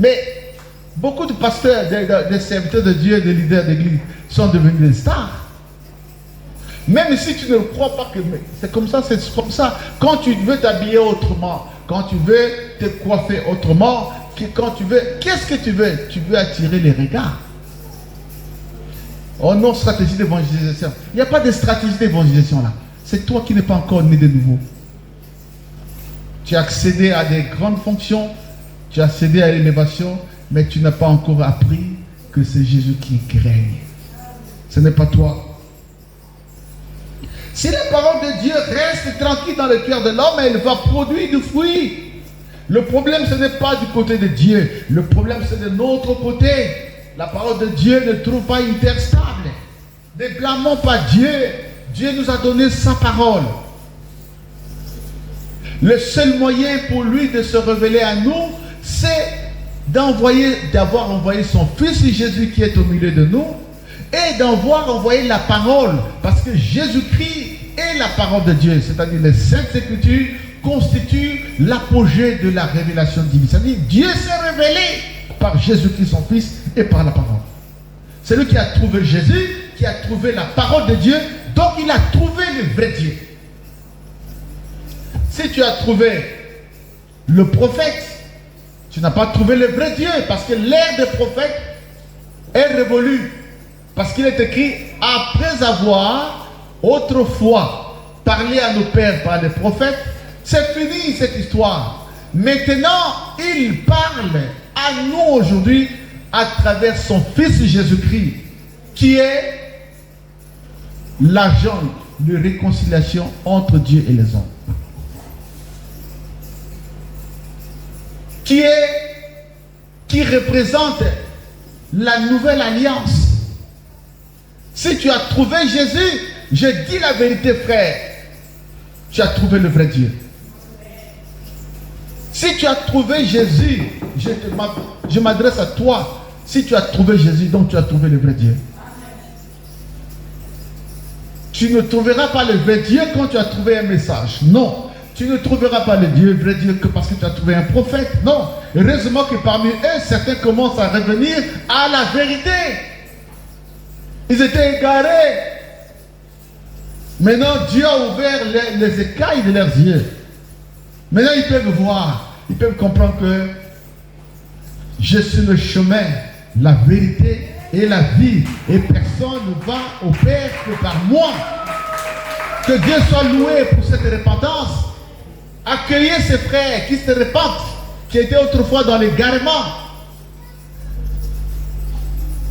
Mais beaucoup de pasteurs, des serviteurs de Dieu, des leaders d'église sont devenus des stars. Même si tu ne crois pas que c'est comme ça, c'est comme ça. Quand tu veux t'habiller autrement, quand tu veux te coiffer autrement, quand tu veux, qu'est-ce que tu veux? Tu veux attirer les regards. Oh non, stratégie d'évangélisation. Il n'y a pas de stratégie d'évangélisation là. C'est toi qui n'es pas encore né de nouveau. Tu as accédé à des grandes fonctions, tu as accédé à l'élévation, mais tu n'as pas encore appris que c'est Jésus qui règne. Ce n'est pas toi. Si la parole de Dieu reste tranquille dans le cœur de l'homme, elle va produire du fruit. Le problème, ce n'est pas du côté de Dieu. Le problème, c'est de notre côté. La parole de Dieu ne trouve pas une terre stable. Ne blâmons pas Dieu. Dieu nous a donné sa parole. Le seul moyen pour lui de se révéler à nous, c'est d'avoir envoyé son Fils Jésus qui est au milieu de nous et d'avoir envoyé la parole. Parce que Jésus-Christ est la parole de Dieu. C'est-à-dire les Saintes Écritures constituent l'apogée de la révélation divine. C'est-à-dire Dieu s'est révélé par Jésus-Christ son Fils et par la parole. C'est lui qui a trouvé Jésus, qui a trouvé la parole de Dieu, donc il a trouvé le vrai Dieu. Si tu as trouvé le prophète, tu n'as pas trouvé le vrai Dieu, parce que l'ère des prophètes est révolue. Parce qu'il est écrit, après avoir autrefois parlé à nos pères par les prophètes, c'est fini cette histoire. Maintenant, il parle à nous aujourd'hui à travers son Fils Jésus-Christ, qui est l'agent de réconciliation entre Dieu et les hommes. Qui représente la nouvelle alliance. Si tu as trouvé Jésus, je dis la vérité, frère, tu as trouvé le vrai Dieu. Si tu as trouvé Jésus, je m'adresse à toi. Si tu as trouvé Jésus, donc tu as trouvé le vrai Dieu. Tu ne trouveras pas le vrai Dieu quand tu as trouvé un message. Non. Tu ne trouveras pas le vrai Dieu que parce que tu as trouvé un prophète. Non. Heureusement que parmi eux, certains commencent à revenir à la vérité. Ils étaient égarés. Maintenant, Dieu a ouvert les écailles de leurs yeux. Maintenant, ils peuvent voir. Ils peuvent comprendre que je suis le chemin, la vérité et la vie. Et personne ne va au Père que par moi. Que Dieu soit loué pour cette repentance. Accueillez ces frères qui se répandent, qui étaient autrefois dans l'égarement.